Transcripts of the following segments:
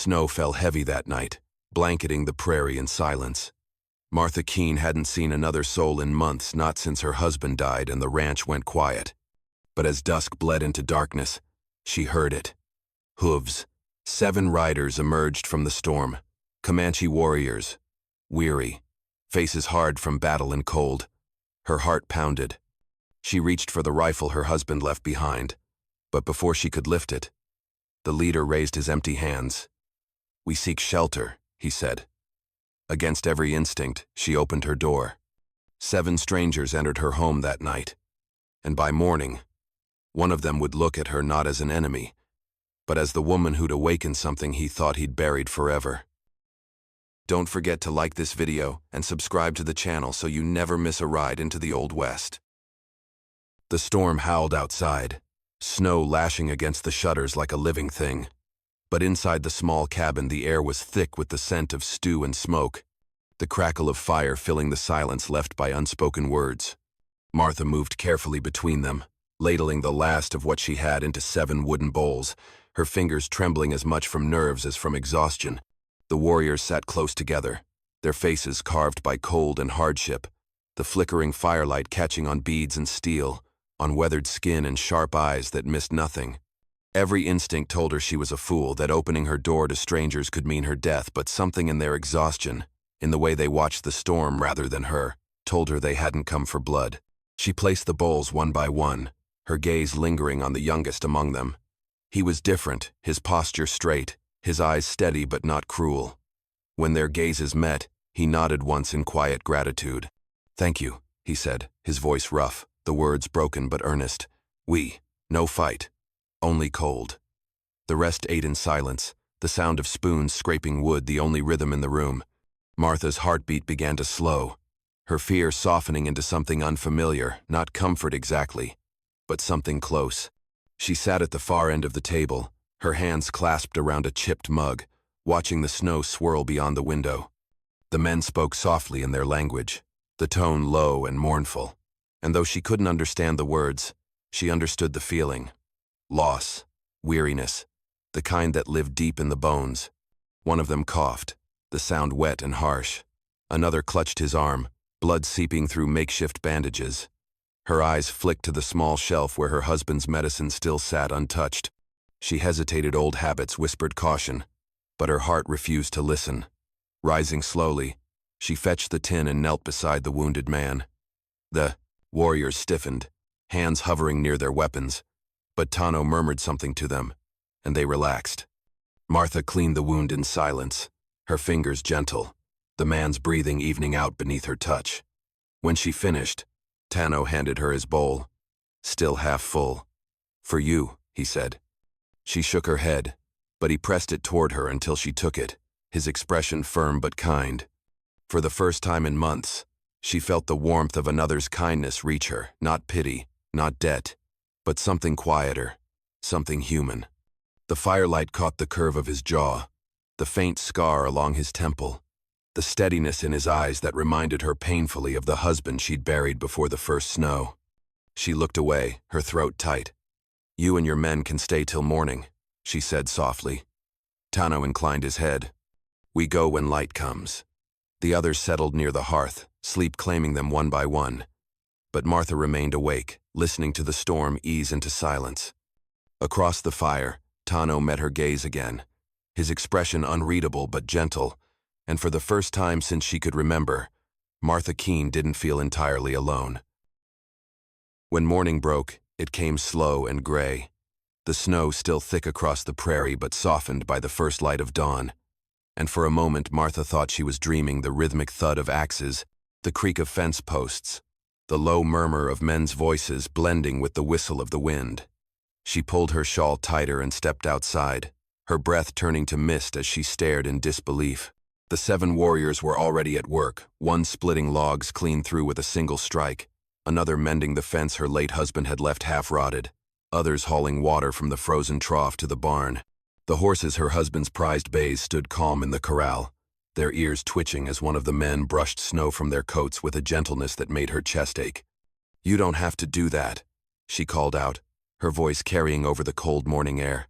Snow fell heavy that night, blanketing the prairie in silence. Martha Keene hadn't seen another soul in months, not since her husband died and the ranch went quiet. But as dusk bled into darkness, she heard it. Hooves. 7 riders emerged from the storm. Comanche warriors. Weary. Faces hard from battle and cold. Her heart pounded. She reached for the rifle her husband left behind. But before she could lift it, the leader raised his empty hands. "We seek shelter," he said. Against every instinct, she opened her door. 7 strangers entered her home that night. And by morning, one of them would look at her not as an enemy, but as the woman who'd awakened something he thought he'd buried forever. Don't forget to like this video and subscribe to the channel so you never miss a ride into the Old West. The storm howled outside, snow lashing against the shutters like a living thing. But inside the small cabin the air was thick with the scent of stew and smoke, the crackle of fire filling the silence left by unspoken words. Martha moved carefully between them, ladling the last of what she had into 7 wooden bowls, her fingers trembling as much from nerves as from exhaustion. The warriors sat close together, their faces carved by cold and hardship, the flickering firelight catching on beads and steel, on weathered skin and sharp eyes that missed nothing. Every instinct told her she was a fool, that opening her door to strangers could mean her death, but something in their exhaustion, in the way they watched the storm rather than her, told her they hadn't come for blood. She placed the bowls one by one, her gaze lingering on the youngest among them. He was different, his posture straight, his eyes steady but not cruel. When their gazes met, he nodded once in quiet gratitude. "Thank you," he said, his voice rough, the words broken but earnest. No fight. Only cold." The rest ate in silence, the sound of spoons scraping wood the only rhythm in the room. Martha's heartbeat began to slow, her fear softening into something unfamiliar, not comfort exactly, but something close. She sat at the far end of the table, her hands clasped around a chipped mug, watching the snow swirl beyond the window. The men spoke softly in their language, the tone low and mournful, and though she couldn't understand the words, she understood the feeling. Loss, weariness, the kind that lived deep in the bones. One of them coughed, the sound wet and harsh. Another clutched his arm, blood seeping through makeshift bandages. Her eyes flicked to the small shelf where her husband's medicine still sat untouched. She hesitated, old habits whispered caution, but her heart refused to listen. Rising slowly, she fetched the tin and knelt beside the wounded man. The warriors stiffened, hands hovering near their weapons. But Tano murmured something to them, and they relaxed. Martha cleaned the wound in silence, her fingers gentle, the man's breathing evening out beneath her touch. When she finished, Tano handed her his bowl, still half full. "For you," he said. She shook her head, but he pressed it toward her until she took it, his expression firm but kind. For the first time in months, she felt the warmth of another's kindness reach her, not pity, not debt, but something quieter, something human. The firelight caught the curve of his jaw, the faint scar along his temple, the steadiness in his eyes that reminded her painfully of the husband she'd buried before the first snow. She looked away, her throat tight. "You and your men can stay till morning," she said softly. Tano inclined his head. "We go when light comes." The others settled near the hearth, sleep claiming them one by one. But Martha remained awake, listening to the storm ease into silence. Across the fire, Tano met her gaze again, his expression unreadable but gentle, and for the first time since she could remember, Martha Keene didn't feel entirely alone. When morning broke, it came slow and gray, the snow still thick across the prairie but softened by the first light of dawn, and for a moment Martha thought she was dreaming the rhythmic thud of axes, the creak of fence posts, the low murmur of men's voices blending with the whistle of the wind. She pulled her shawl tighter and stepped outside, her breath turning to mist as she stared in disbelief. The 7 warriors were already at work, one splitting logs clean through with a single strike, another mending the fence her late husband had left half-rotted, others hauling water from the frozen trough to the barn. The horses her husband's prized bays stood calm in the corral, their ears twitching as one of the men brushed snow from their coats with a gentleness that made her chest ache. "You don't have to do that," she called out, her voice carrying over the cold morning air.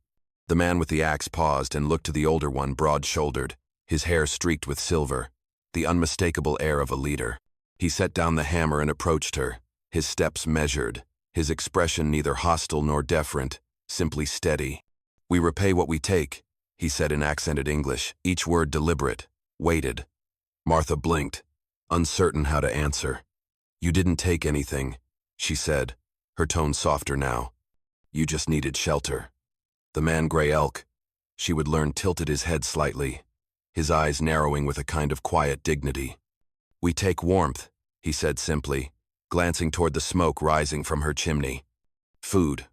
The man with the axe paused and looked to the older one, broad-shouldered, his hair streaked with silver, the unmistakable air of a leader. He set down the hammer and approached her, his steps measured, his expression neither hostile nor deferent, simply steady. "We repay what we take," he said in accented English, each word deliberate, weighted. Martha blinked, uncertain how to answer. "You didn't take anything," she said, her tone softer now. "You just needed shelter." The man Gray Elk, she would learn, tilted his head slightly, his eyes narrowing with a kind of quiet dignity. "We take warmth," he said simply, glancing toward the smoke rising from her chimney. "Food.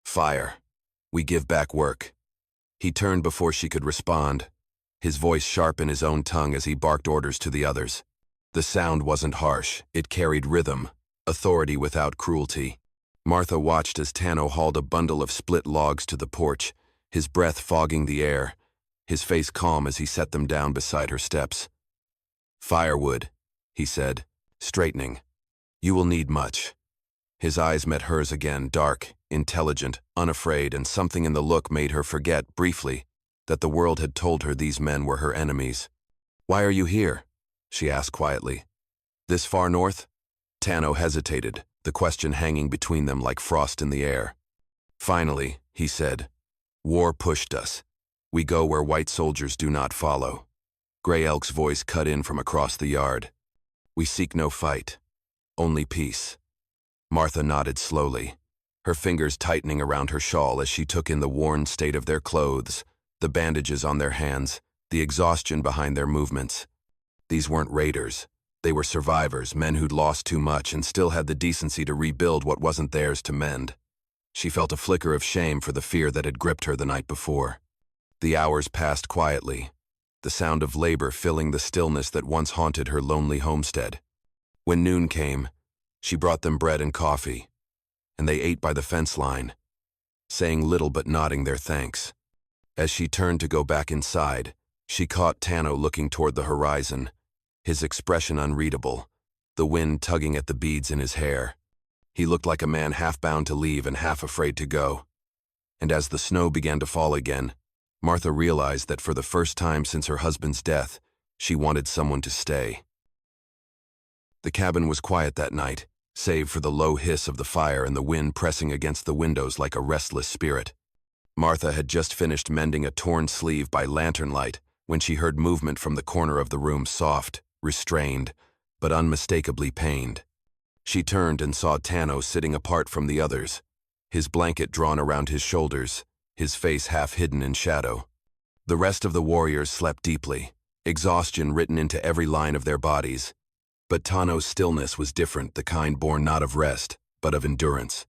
Fire. We give back work." He turned before she could respond, his voice sharp in his own tongue as he barked orders to the others. The sound wasn't harsh, it carried rhythm, authority without cruelty. Martha watched as Tano hauled a bundle of split logs to the porch, his breath fogging the air, his face calm as he set them down beside her steps. "Firewood," he said, straightening. "You will need much." His eyes met hers again, dark, intelligent, unafraid, and something in the look made her forget, briefly, that the world had told her these men were her enemies. "Why are you here?" she asked quietly. "This far north?" Tano hesitated, the question hanging between them like frost in the air. Finally, he said, "War pushed us. We go where white soldiers do not follow." Gray Elk's voice cut in from across the yard. "We seek no fight, only peace." Martha nodded slowly, her fingers tightening around her shawl as she took in the worn state of their clothes, the bandages on their hands, the exhaustion behind their movements. These weren't raiders. They were survivors, men who'd lost too much and still had the decency to rebuild what wasn't theirs to mend. She felt a flicker of shame for the fear that had gripped her the night before. The hours passed quietly, the sound of labor filling the stillness that once haunted her lonely homestead. When noon came, she brought them bread and coffee, and they ate by the fence line, saying little but nodding their thanks. As she turned to go back inside, she caught Tano looking toward the horizon, his expression unreadable, the wind tugging at the beads in his hair. He looked like a man half bound to leave and half afraid to go. And as the snow began to fall again, Martha realized that for the first time since her husband's death, she wanted someone to stay. The cabin was quiet that night, save for the low hiss of the fire and the wind pressing against the windows like a restless spirit. Martha had just finished mending a torn sleeve by lantern light when she heard movement from the corner of the room, soft, restrained, but unmistakably pained. She turned and saw Tano sitting apart from the others, his blanket drawn around his shoulders, his face half hidden in shadow. The rest of the warriors slept deeply, exhaustion written into every line of their bodies. But Tano's stillness was different, the kind born not of rest, but of endurance.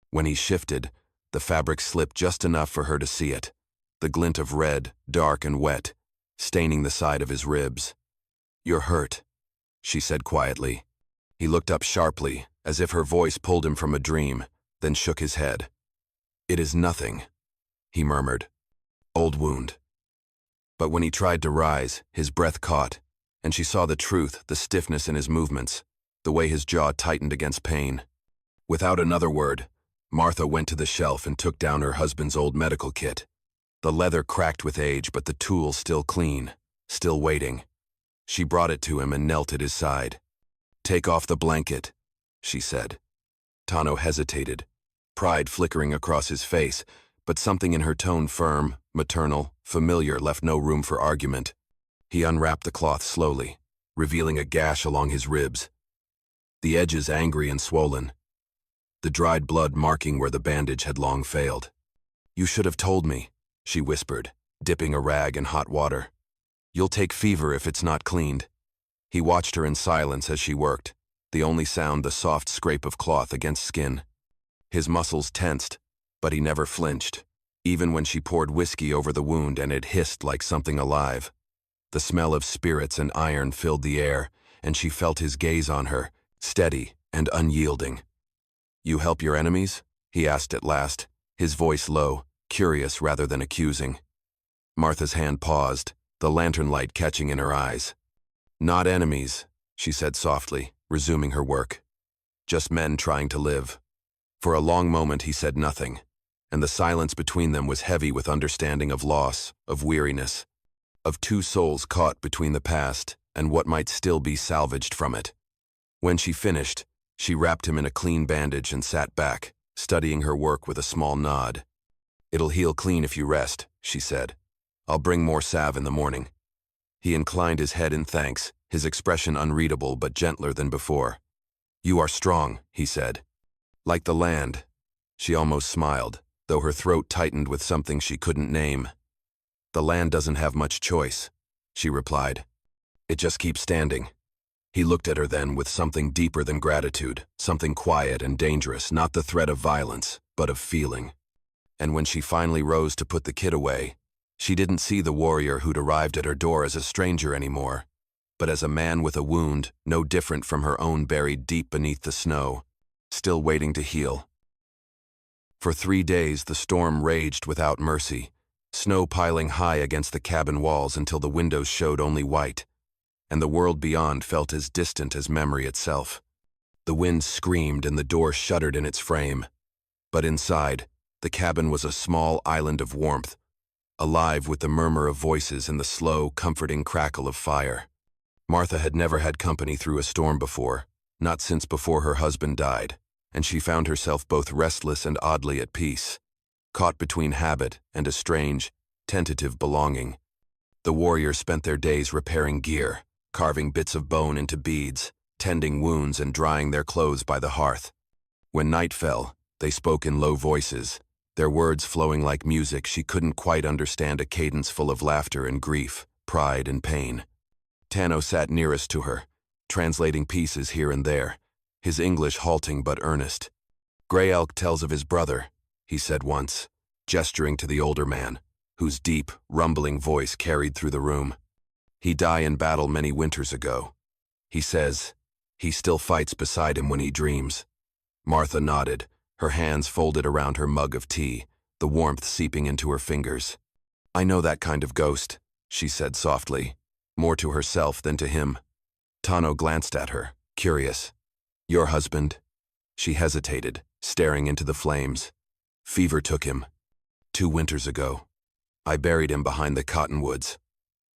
When he shifted, the fabric slipped just enough for her to see it, the glint of red, dark and wet, staining the side of his ribs. "You're hurt," she said quietly. He looked up sharply, as if her voice pulled him from a dream, then shook his head. "It is nothing," he murmured. "Old wound." But when he tried to rise, his breath caught, and she saw the truth, the stiffness in his movements, the way his jaw tightened against pain. Without another word, Martha went to the shelf and took down her husband's old medical kit. The leather cracked with age, but the tool still clean, still waiting. She brought it to him and knelt at his side. "Take off the blanket," she said. Tano hesitated, pride flickering across his face, but something in her tone, firm, maternal, familiar, left no room for argument. He unwrapped the cloth slowly, revealing a gash along his ribs, the edges angry and swollen, the dried blood marking where the bandage had long failed. "You should have told me," she whispered, dipping a rag in hot water. "You'll take fever if it's not cleaned." He watched her in silence as she worked, the only sound the soft scrape of cloth against skin. His muscles tensed, but he never flinched, even when she poured whiskey over the wound and it hissed like something alive. The smell of spirits and iron filled the air, and she felt his gaze on her, steady and unyielding. "You help your enemies?" he asked at last, his voice low, curious rather than accusing. Martha's hand paused, the lantern light catching in her eyes. "Not enemies," she said softly, resuming her work. "Just men trying to live." For a long moment he said nothing, and the silence between them was heavy with understanding of loss, of weariness, of two souls caught between the past and what might still be salvaged from it. When she finished, she wrapped him in a clean bandage and sat back, studying her work with a small nod. "It'll heal clean if you rest," she said. "I'll bring more salve in the morning." He inclined his head in thanks, his expression unreadable but gentler than before. "You are strong," he said. "Like the land." She almost smiled, though her throat tightened with something she couldn't name. "The land doesn't have much choice," she replied. "It just keeps standing." He looked at her then with something deeper than gratitude, something quiet and dangerous, not the threat of violence, but of feeling. And when she finally rose to put the kid away, she didn't see the warrior who'd arrived at her door as a stranger anymore, but as a man with a wound no different from her own buried deep beneath the snow, still waiting to heal. For 3 days the storm raged without mercy, snow piling high against the cabin walls until the windows showed only white, and the world beyond felt as distant as memory itself. The wind screamed and the door shuddered in its frame. But inside, the cabin was a small island of warmth, alive with the murmur of voices and the slow, comforting crackle of fire. Martha had never had company through a storm before, not since before her husband died, and she found herself both restless and oddly at peace, caught between habit and a strange, tentative belonging. The warriors spent their days repairing gear, carving bits of bone into beads, tending wounds and drying their clothes by the hearth. When night fell, they spoke in low voices, their words flowing like music she couldn't quite understand, a cadence full of laughter and grief, pride and pain. Tano sat nearest to her, translating pieces here and there, his English halting but earnest. "Gray Elk tells of his brother," he said once, gesturing to the older man, whose deep, rumbling voice carried through the room. "He died in battle many winters ago. He says he still fights beside him when he dreams." Martha nodded, her hands folded around her mug of tea, the warmth seeping into her fingers. "I know that kind of ghost," she said softly, more to herself than to him. Tano glanced at her, curious. "Your husband?" She hesitated, staring into the flames. "Fever took him 2 winters ago. I buried him behind the cottonwoods.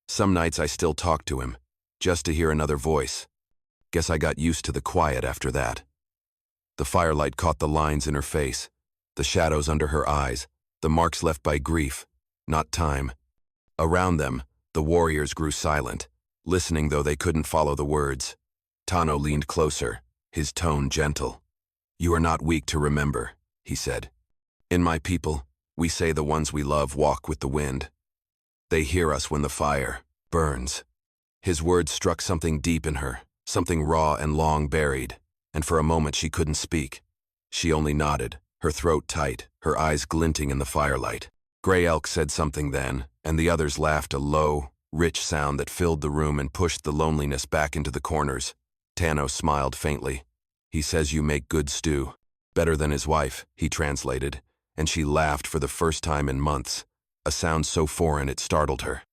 Some nights I still talk to him, just to hear another voice. Guess I got used to the quiet after that." The firelight caught the lines in her face, the shadows under her eyes, the marks left by grief, not time. Around them, the warriors grew silent, listening though they couldn't follow the words. Tano leaned closer, his tone gentle. "You are not weak to remember," he said. "In my people, we say the ones we love walk with the wind. They hear us when the fire burns." His words struck something deep in her, something raw and long buried, and for a moment she couldn't speak. She only nodded, her throat tight, her eyes glinting in the firelight. Gray Elk said something then, and the others laughed, a low, rich sound that filled the room and pushed the loneliness back into the corners. Tano smiled faintly. "He says you make good stew. Better than his wife," he translated, and she laughed for the first time in months, a sound so foreign it startled her.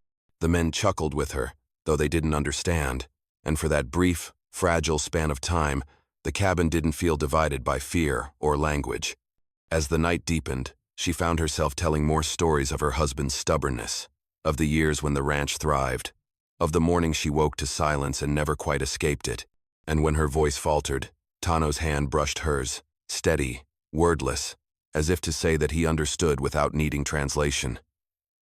The men chuckled with her, though they didn't understand, and for that brief, fragile span of time, the cabin didn't feel divided by fear or language. As the night deepened, she found herself telling more stories of her husband's stubbornness, of the years when the ranch thrived, of the morning she woke to silence and never quite escaped it, and when her voice faltered, Tano's hand brushed hers, steady, wordless, as if to say that he understood without needing translation.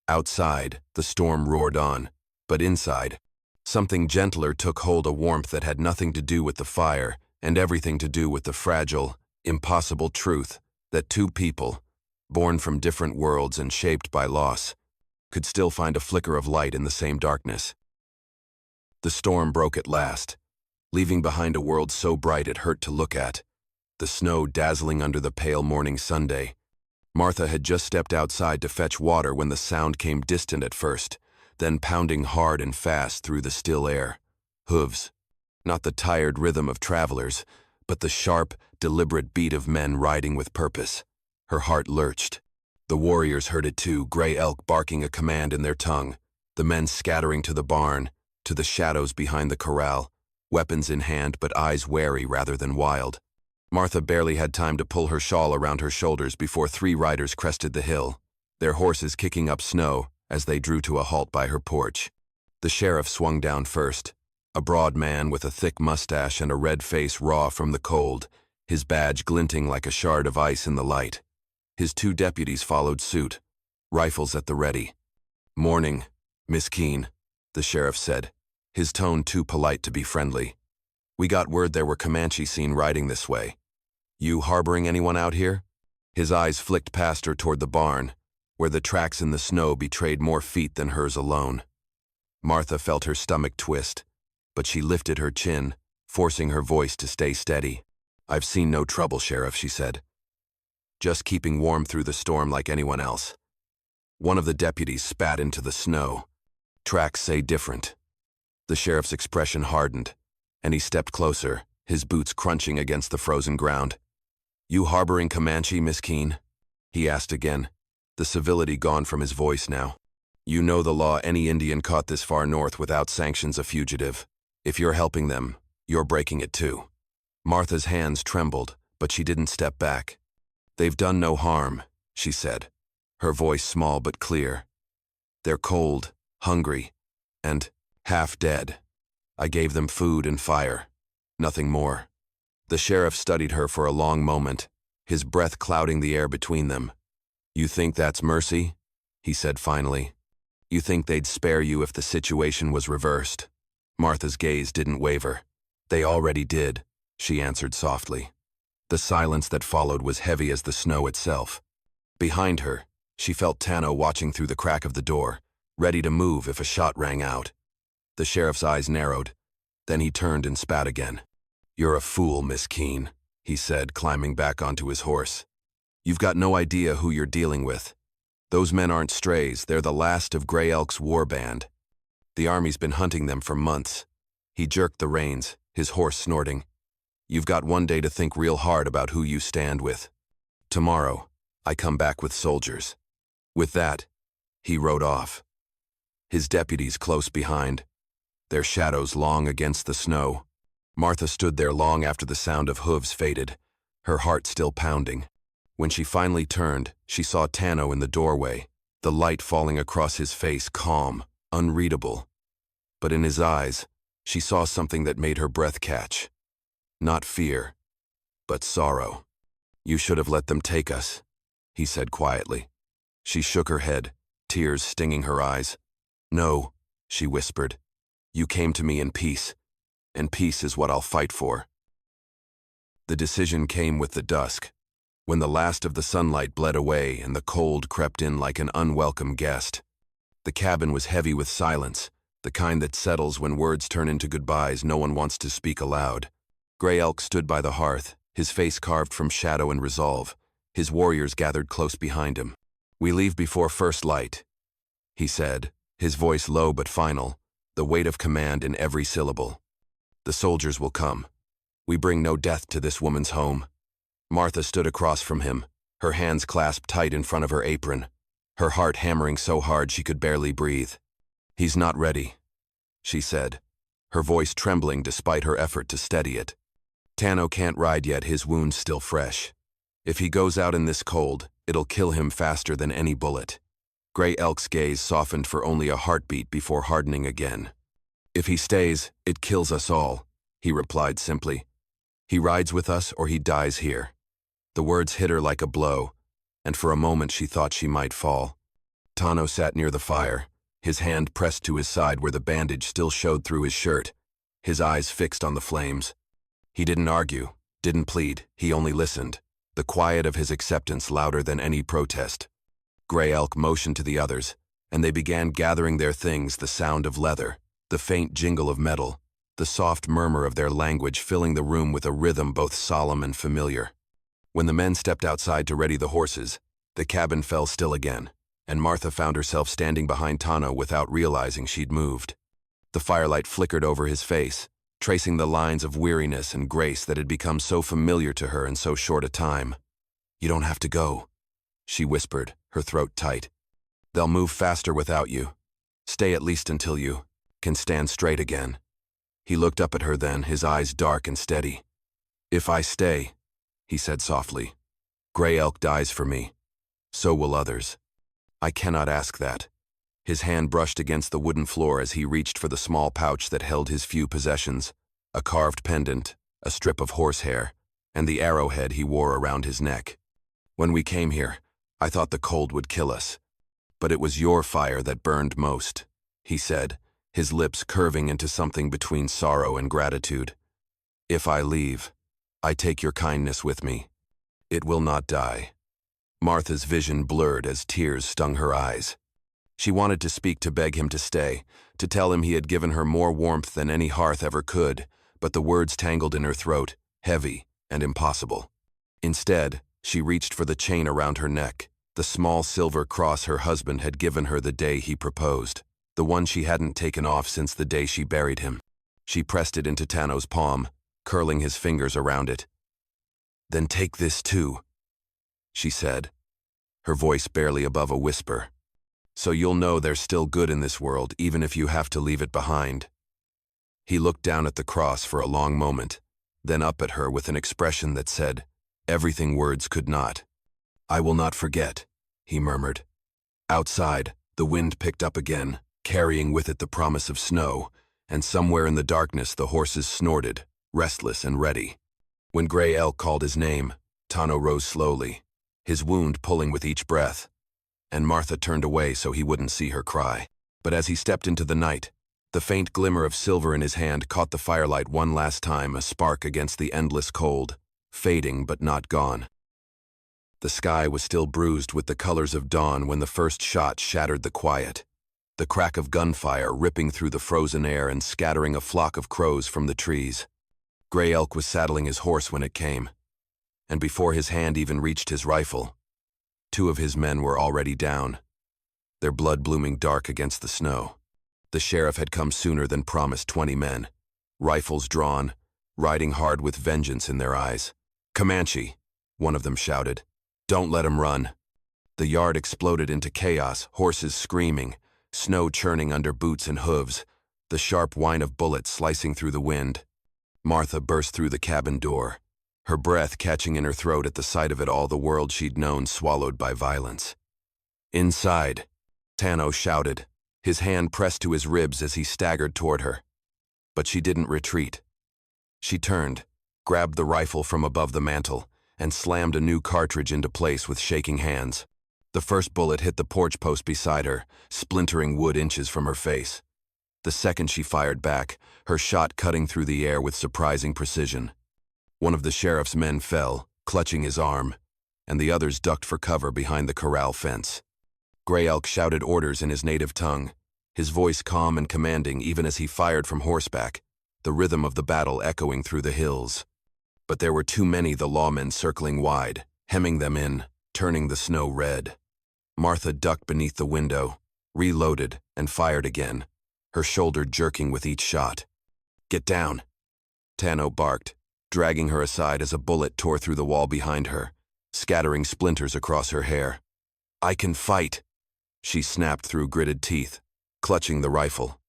Outside, the storm roared on, but inside, something gentler took hold, a warmth that had nothing to do with the fire and everything to do with the fragile, impossible truth that two people, born from different worlds and shaped by loss, could still find a flicker of light in the same darkness. The storm broke at last, leaving behind a world so bright it hurt to look at, the snow dazzling under the pale morning Sunday. Martha had just stepped outside to fetch water when the sound came distant at first, then pounding hard and fast through the still air. Hooves. Not the tired rhythm of travelers, but the sharp, deliberate beat of men riding with purpose. Her heart lurched. The warriors heard it too, Gray Elk barking a command in their tongue, the men scattering to the barn, to the shadows behind the corral, weapons in hand but eyes wary rather than wild. Martha barely had time to pull her shawl around her shoulders before 3 riders crested the hill, their horses kicking up snow as they drew to a halt by her porch. The sheriff swung down first, a broad man with a thick mustache and a red face raw from the cold, his badge glinting like a shard of ice in the light. His 2 deputies followed suit, rifles at the ready. "Morning, Miss Keene," the sheriff said, his tone too polite to be friendly. "We got word there were Comanche seen riding this way. You harboring anyone out here?" His eyes flicked past her toward the barn, where the tracks in the snow betrayed more feet than hers alone. Martha felt her stomach twist, but she lifted her chin, forcing her voice to stay steady. "I've seen no trouble, Sheriff," she said. "Just keeping warm through the storm like anyone else." One of the deputies spat into the snow. "Tracks say different." The sheriff's expression hardened, and he stepped closer, his boots crunching against the frozen ground. "You harboring Comanche, Miss Keene?" he asked again, the civility gone from his voice now. "You know the law. Any Indian caught this far north without sanction's a fugitive. If you're helping them, you're breaking it too." Martha's hands trembled, but she didn't step back. "They've done no harm," she said, her voice small but clear. "They're cold, hungry, and half dead. I gave them food and fire. Nothing more." The sheriff studied her for a long moment, his breath clouding the air between them. "You think that's mercy?" he said finally. "You think they'd spare you if the situation was reversed?" Martha's gaze didn't waver. "They already did," she answered softly. The silence that followed was heavy as the snow itself. Behind her, she felt Tano watching through the crack of the door, ready to move if a shot rang out. The sheriff's eyes narrowed. Then he turned and spat again. "You're a fool, Miss Keene," he said, climbing back onto his horse. "You've got no idea who you're dealing with. Those men aren't strays, they're the last of Gray Elk's war band. The army's been hunting them for months." He jerked the reins, his horse snorting. "You've got one day to think real hard about who you stand with. Tomorrow, I come back with soldiers." With that, he rode off. His deputies close behind, their shadows long against the snow. Martha stood there long after the sound of hooves faded, her heart still pounding. When she finally turned, she saw Tano in the doorway, the light falling across his face, calm, unreadable. But in his eyes, she saw something that made her breath catch. Not fear, but sorrow. "You should have let them take us," he said quietly. She shook her head, tears stinging her eyes. "No," she whispered. "You came to me in peace, and peace is what I'll fight for." The decision came with the dusk, when the last of the sunlight bled away and the cold crept in like an unwelcome guest. The cabin was heavy with silence, the kind that settles when words turn into goodbyes no one wants to speak aloud. Gray Elk stood by the hearth, his face carved from shadow and resolve. His warriors gathered close behind him. "We leave before first light," he said, his voice low but final, the weight of command in every syllable. "The soldiers will come. We bring no death to this woman's home." Martha stood across from him, her hands clasped tight in front of her apron, her heart hammering so hard she could barely breathe. "He's not ready," she said, her voice trembling despite her effort to steady it. "Tano can't ride yet, his wound's still fresh. If he goes out in this cold, it'll kill him faster than any bullet." Gray Elk's gaze softened for only a heartbeat before hardening again. "If he stays, it kills us all," he replied simply. "He rides with us or he dies here." The words hit her like a blow, and for a moment she thought she might fall. Tano sat near the fire, his hand pressed to his side where the bandage still showed through his shirt, his eyes fixed on the flames. He didn't argue, didn't plead, he only listened, the quiet of his acceptance louder than any protest. Gray Elk motioned to the others, and they began gathering their things, the sound of leather, the faint jingle of metal, the soft murmur of their language filling the room with a rhythm both solemn and familiar. When the men stepped outside to ready the horses, the cabin fell still again, and Martha found herself standing behind Tano without realizing she'd moved. The firelight flickered over his face, tracing the lines of weariness and grace that had become so familiar to her in so short a time. "You don't have to go," she whispered, her throat tight. "They'll move faster without you. Stay at least until you can stand straight again." He looked up at her then, his eyes dark and steady. "If I stay, he said softly. Gray Elk dies for me. So will others. I cannot ask that. His hand brushed against the wooden floor as he reached for the small pouch that held his few possessions, a carved pendant, a strip of horsehair, and the arrowhead he wore around his neck. When we came here, I thought the cold would kill us. But it was your fire that burned most, he said, his lips curving into something between sorrow and gratitude. If I leave, I take your kindness with me. It will not die. Martha's vision blurred as tears stung her eyes. She wanted to speak to beg him to stay, to tell him he had given her more warmth than any hearth ever could, but the words tangled in her throat, heavy and impossible. Instead, she reached for the chain around her neck, the small silver cross her husband had given her the day he proposed, the one she hadn't taken off since the day she buried him. She pressed it into Tano's palm, curling his fingers around it. Then take this too, she said, her voice barely above a whisper. So you'll know there's still good in this world, even if you have to leave it behind. He looked down at the cross for a long moment, then up at her with an expression that said, everything words could not. I will not forget, he murmured. Outside, the wind picked up again, carrying with it the promise of snow, and somewhere in the darkness the horses snorted, restless and ready. When Gray Elk called his name, Tano rose slowly, his wound pulling with each breath, and Martha turned away so he wouldn't see her cry. But as he stepped into the night, the faint glimmer of silver in his hand caught the firelight one last time, a spark against the endless cold, fading but not gone. The sky was still bruised with the colors of dawn when the first shot shattered the quiet, the crack of gunfire ripping through the frozen air and scattering a flock of crows from the trees. Gray Elk was saddling his horse when it came, and before his hand even reached his rifle, 2 of his men were already down, their blood blooming dark against the snow. The sheriff had come sooner than promised, 20 men, rifles drawn, riding hard with vengeance in their eyes. Comanche, one of them shouted. Don't let him run. The yard exploded into chaos, horses screaming, snow churning under boots and hooves, the sharp whine of bullets slicing through the wind. Martha burst through the cabin door, her breath catching in her throat at the sight of it all, the world she'd known swallowed by violence. Inside, Tano shouted, his hand pressed to his ribs as he staggered toward her. But she didn't retreat. She turned, grabbed the rifle from above the mantel, and slammed a new cartridge into place with shaking hands. The first bullet hit the porch post beside her, splintering wood inches from her face. The second she fired back, her shot cutting through the air with surprising precision. One of the sheriff's men fell, clutching his arm, and the others ducked for cover behind the corral fence. Gray Elk shouted orders in his native tongue, his voice calm and commanding even as he fired from horseback, the rhythm of the battle echoing through the hills. But there were too many, the lawmen circling wide, hemming them in, turning the snow red. Martha ducked beneath the window, reloaded, and fired again, her shoulder jerking with each shot. Get down, Tano barked, dragging her aside as a bullet tore through the wall behind her, scattering splinters across her hair. I can fight, she snapped through gritted teeth, clutching the rifle.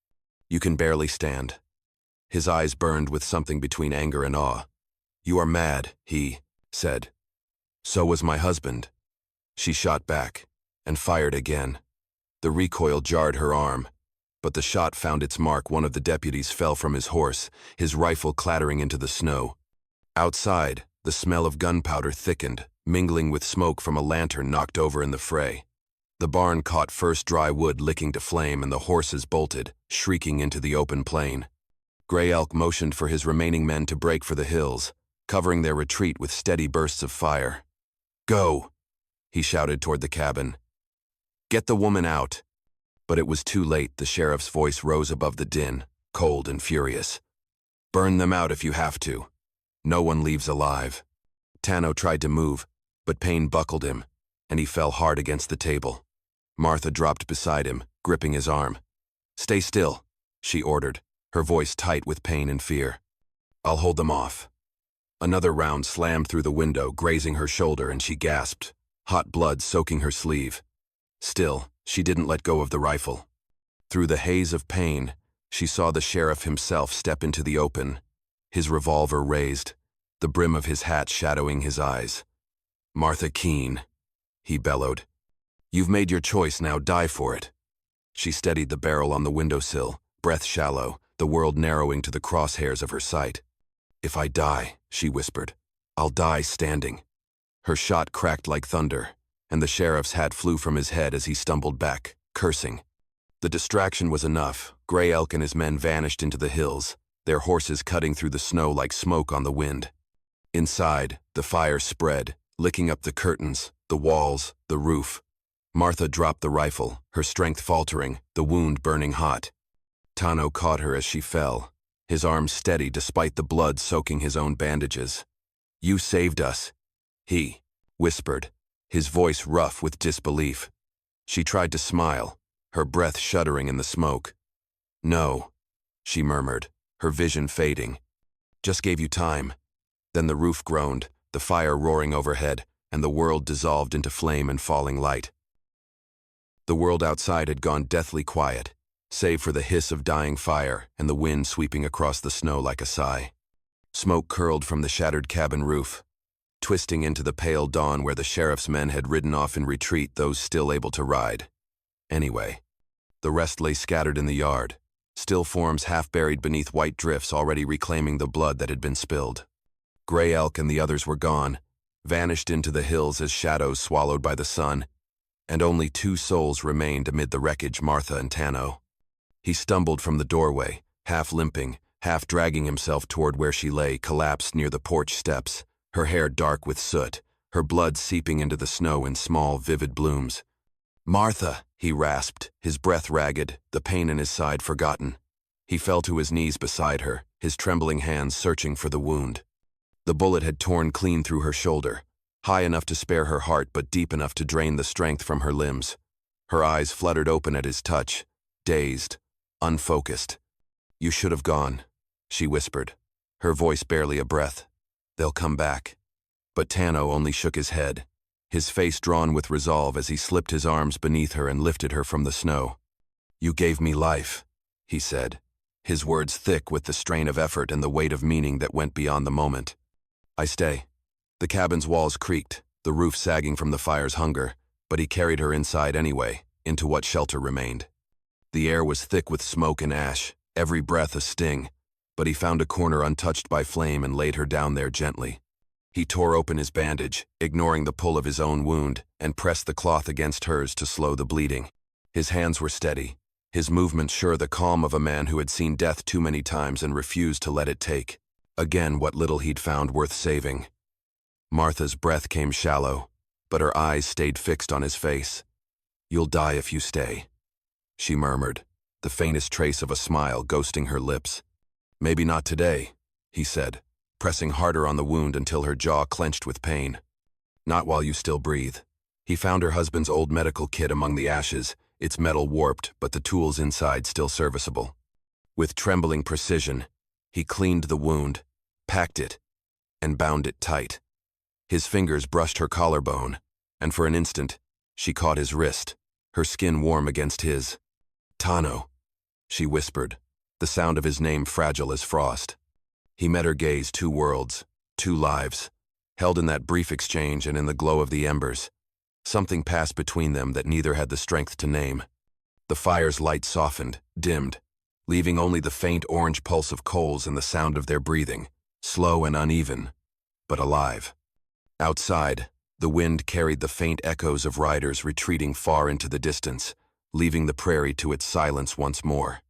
You can barely stand. His eyes burned with something between anger and awe. You are mad, he said. So was my husband. She shot back, and fired again. The recoil jarred her arm, but the shot found its mark. One of the deputies fell from his horse, his rifle clattering into the snow. Outside, the smell of gunpowder thickened, mingling with smoke from a lantern knocked over in the fray. The barn caught first dry wood licking to flame, and the horses bolted, shrieking into the open plain. Gray Elk motioned for his remaining men to break for the hills, covering their retreat with steady bursts of fire. Go, he shouted toward the cabin. Get the woman out. But it was too late. The sheriff's voice rose above the din, cold and furious. Burn them out if you have to. No one leaves alive. Tano tried to move, but pain buckled him, and he fell hard against the table. Martha dropped beside him, gripping his arm. Stay still, she ordered, her voice tight with pain and fear. I'll hold them off. Another round slammed through the window, grazing her shoulder, and she gasped, hot blood soaking her sleeve. Still, she didn't let go of the rifle. Through the haze of pain, she saw the sheriff himself step into the open, his revolver raised, the brim of his hat shadowing his eyes. "Martha Keene," he bellowed. "You've made your choice, now die for it." She steadied the barrel on the windowsill, breath shallow, the world narrowing to the crosshairs of her sight. "If I die," she whispered, "I'll die standing." Her shot cracked like thunder, and the sheriff's hat flew from his head as he stumbled back, cursing. The distraction was enough. Gray Elk and his men vanished into the hills, their horses cutting through the snow like smoke on the wind. Inside, the fire spread, licking up the curtains, the walls, the roof. Martha dropped the rifle, her strength faltering, the wound burning hot. Tano caught her as she fell, his arms steady despite the blood soaking his own bandages. "You saved us," he whispered, his voice rough with disbelief. She tried to smile, her breath shuddering in the smoke. "No," she murmured, her vision fading. "Just gave you time." Then the roof groaned, the fire roaring overhead, and the world dissolved into flame and falling light. The world outside had gone deathly quiet, save for the hiss of dying fire and the wind sweeping across the snow like a sigh. Smoke curled from the shattered cabin roof, twisting into the pale dawn where the sheriff's men had ridden off in retreat, those still able to ride. Anyway, the rest lay scattered in the yard, still forms half buried beneath white drifts already reclaiming the blood that had been spilled. Gray Elk and the others were gone, vanished into the hills as shadows swallowed by the sun, and only two souls remained amid the wreckage, Martha and Tano. He stumbled from the doorway, half limping, half dragging himself toward where she lay, collapsed near the porch steps, her hair dark with soot, her blood seeping into the snow in small, vivid blooms. "Martha," he rasped, his breath ragged, the pain in his side forgotten. He fell to his knees beside her, his trembling hands searching for the wound. The bullet had torn clean through her shoulder, high enough to spare her heart but deep enough to drain the strength from her limbs. Her eyes fluttered open at his touch, dazed, unfocused. "You should have gone," she whispered, her voice barely a breath. "They'll come back." But Tano only shook his head, his face drawn with resolve as he slipped his arms beneath her and lifted her from the snow. "You gave me life," he said, his words thick with the strain of effort and the weight of meaning that went beyond the moment. "I stay." The cabin's walls creaked, the roof sagging from the fire's hunger, but he carried her inside anyway, into what shelter remained. The air was thick with smoke and ash, every breath a sting, but he found a corner untouched by flame and laid her down there gently. He tore open his bandage, ignoring the pull of his own wound, and pressed the cloth against hers to slow the bleeding. His hands were steady, his movements sure the calm of a man who had seen death too many times and refused to let it take again what little he'd found worth saving. Martha's breath came shallow, but her eyes stayed fixed on his face. "You'll die if you stay," she murmured, the faintest trace of a smile ghosting her lips. "Maybe not today," he said, pressing harder on the wound until her jaw clenched with pain. "Not while you still breathe." He found her husband's old medical kit among the ashes, its metal warped, but the tools inside still serviceable. With trembling precision, he cleaned the wound, packed it, and bound it tight. His fingers brushed her collarbone, and for an instant, she caught his wrist, her skin warm against his. "Tano," she whispered, the sound of his name fragile as frost. He met her gaze, two worlds, two lives, held in that brief exchange and in the glow of the embers. Something passed between them that neither had the strength to name. The fire's light softened, dimmed, leaving only the faint orange pulse of coals and the sound of their breathing, slow and uneven, but alive. Outside, the wind carried the faint echoes of riders retreating far into the distance, leaving the prairie to its silence once more.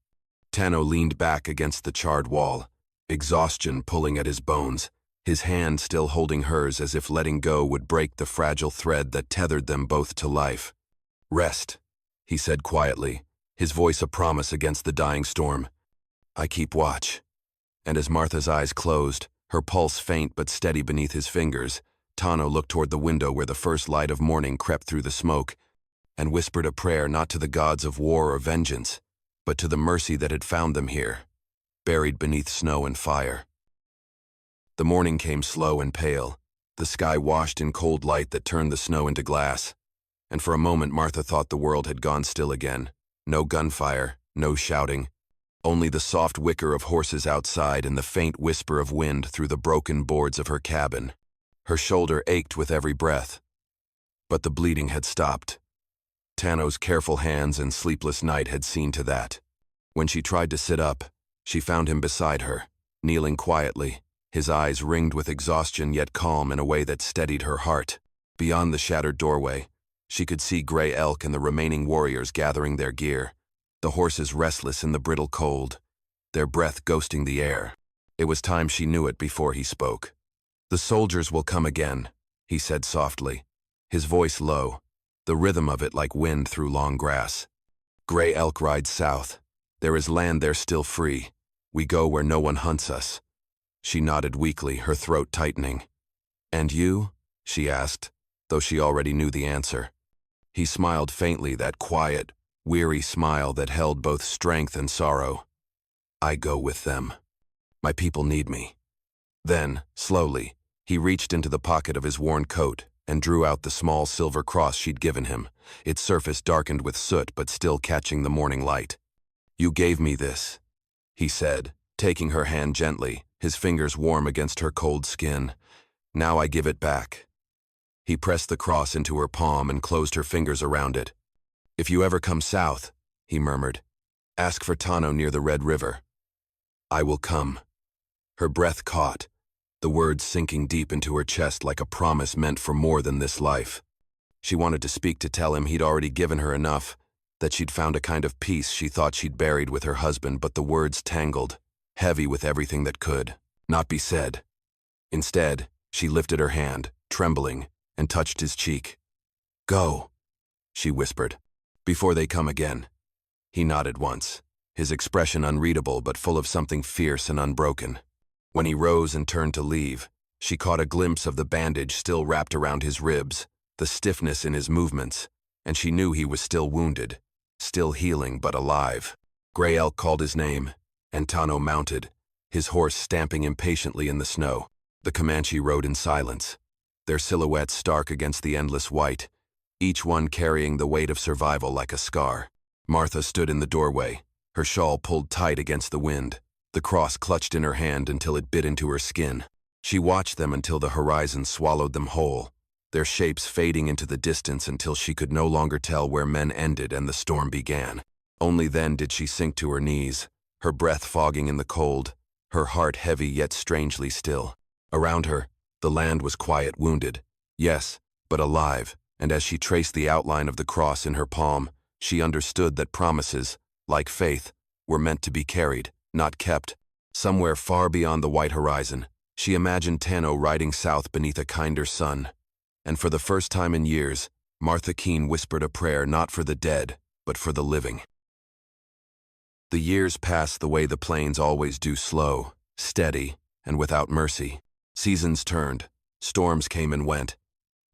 Tano leaned back against the charred wall, exhaustion pulling at his bones, his hand still holding hers as if letting go would break the fragile thread that tethered them both to life. "Rest," he said quietly, his voice a promise against the dying storm. "I keep watch." And as Martha's eyes closed, her pulse faint but steady beneath his fingers, Tano looked toward the window where the first light of morning crept through the smoke, and whispered a prayer not to the gods of war or vengeance, but to the mercy that had found them here, buried beneath snow and fire. The morning came slow and pale, the sky washed in cold light that turned the snow into glass, and for a moment Martha thought the world had gone still again. No gunfire, no shouting, only the soft whicker of horses outside and the faint whisper of wind through the broken boards of her cabin. Her shoulder ached with every breath, but the bleeding had stopped. Tano's careful hands and sleepless night had seen to that. When she tried to sit up, she found him beside her, kneeling quietly, his eyes ringed with exhaustion yet calm in a way that steadied her heart. Beyond the shattered doorway, she could see gray elk and the remaining warriors gathering their gear, the horses restless in the brittle cold, their breath ghosting the air. It was time she knew it before he spoke. "The soldiers will come again," he said softly, his voice low, the rhythm of it like wind through long grass. "Gray elk ride south. There is land there still free. We go where no one hunts us." She nodded weakly, her throat tightening. "And you?" she asked, though she already knew the answer. He smiled faintly, that quiet, weary smile that held both strength and sorrow. "I go with them. My people need me." Then, slowly, he reached into the pocket of his worn coat and drew out the small silver cross she'd given him, its surface darkened with soot but still catching the morning light. "You gave me this," he said, taking her hand gently, his fingers warm against her cold skin. "Now I give it back." He pressed the cross into her palm and closed her fingers around it. "If you ever come south," he murmured, "ask for Tano near the Red River." "I will come." Her breath caught, the words sinking deep into her chest like a promise meant for more than this life. She wanted to speak to tell him he'd already given her enough, that she'd found a kind of peace she thought she'd buried with her husband, but the words tangled, heavy with everything that could not be said. Instead, she lifted her hand, trembling, and touched his cheek. "Go," she whispered, "before they come again." He nodded once, his expression unreadable but full of something fierce and unbroken. When he rose and turned to leave, she caught a glimpse of the bandage still wrapped around his ribs, the stiffness in his movements, and she knew he was still wounded, still healing but alive. Gray Elk called his name, and Tano mounted, his horse stamping impatiently in the snow. The Comanche rode in silence, their silhouettes stark against the endless white, each one carrying the weight of survival like a scar. Martha stood in the doorway, her shawl pulled tight against the wind, the cross clutched in her hand until it bit into her skin. She watched them until the horizon swallowed them whole, their shapes fading into the distance until she could no longer tell where men ended and the storm began. Only then did she sink to her knees, her breath fogging in the cold, her heart heavy yet strangely still. Around her, the land was quiet, wounded, yes, but alive, and as she traced the outline of the cross in her palm, she understood that promises, like faith, were meant to be carried, not kept. Somewhere far beyond the white horizon, she imagined Tano riding south beneath a kinder sun. And for the first time in years, Martha Keene whispered a prayer not for the dead, but for the living. The years passed the way the plains always do, slow, steady, and without mercy. Seasons turned, storms came and went,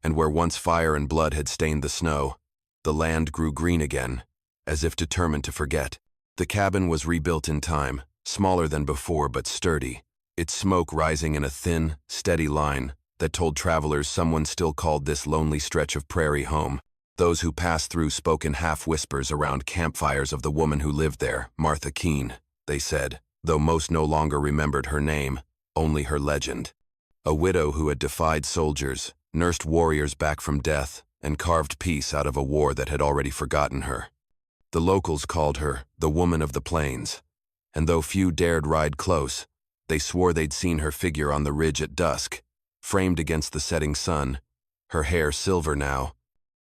and where once fire and blood had stained the snow, the land grew green again, as if determined to forget. The cabin was rebuilt in time, smaller than before but sturdy, its smoke rising in a thin, steady line that told travelers someone still called this lonely stretch of prairie home. Those who passed through spoke in half-whispers around campfires of the woman who lived there, Martha Keene, they said, though most no longer remembered her name, only her legend. A widow who had defied soldiers, nursed warriors back from death, and carved peace out of a war that had already forgotten her. The locals called her the Woman of the Plains, and though few dared ride close, they swore they'd seen her figure on the ridge at dusk, framed against the setting sun, her hair silver now,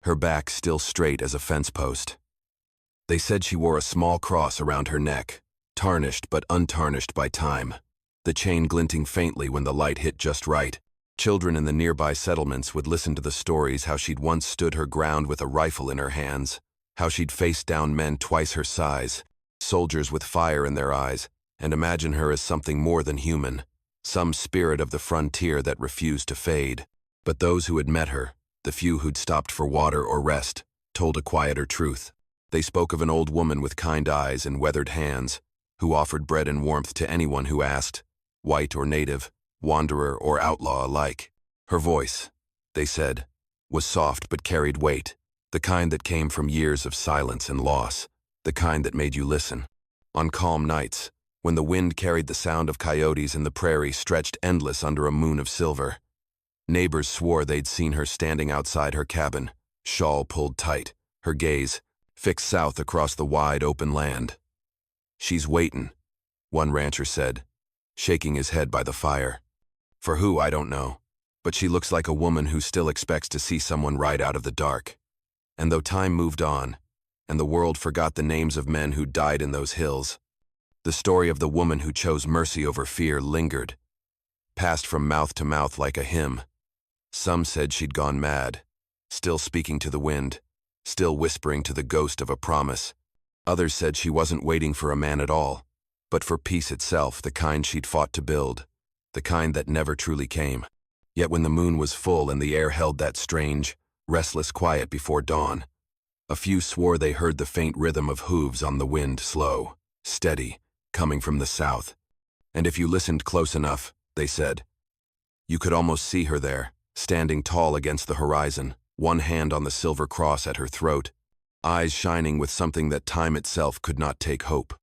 her back still straight as a fence post. They said she wore a small cross around her neck, tarnished but untarnished by time, the chain glinting faintly when the light hit just right. Children in the nearby settlements would listen to the stories how she'd once stood her ground with a rifle in her hands, how she'd faced down men twice her size, soldiers with fire in their eyes, and imagine her as something more than human, some spirit of the frontier that refused to fade. But those who had met her, the few who'd stopped for water or rest, told a quieter truth. They spoke of an old woman with kind eyes and weathered hands, who offered bread and warmth to anyone who asked, white or native, wanderer or outlaw alike. Her voice, they said, was soft but carried weight, the kind that came from years of silence and loss, the kind that made you listen. On calm nights, when the wind carried the sound of coyotes and the prairie stretched endless under a moon of silver, neighbors swore they'd seen her standing outside her cabin, shawl pulled tight, her gaze fixed south across the wide open land. "She's waitin'," one rancher said, shaking his head by the fire. "For who, I don't know, but she looks like a woman who still expects to see someone ride out of the dark." And though time moved on, and the world forgot the names of men who died in those hills, the story of the woman who chose mercy over fear lingered, passed from mouth to mouth like a hymn. Some said she'd gone mad, still speaking to the wind, still whispering to the ghost of a promise. Others said she wasn't waiting for a man at all, but for peace itself, the kind she'd fought to build, the kind that never truly came. Yet when the moon was full and the air held that strange, restless quiet before dawn, a few swore they heard the faint rhythm of hooves on the wind, slow, steady, coming from the south. And if you listened close enough, they said, you could almost see her there, standing tall against the horizon, one hand on the silver cross at her throat, eyes shining with something that time itself could not take hope.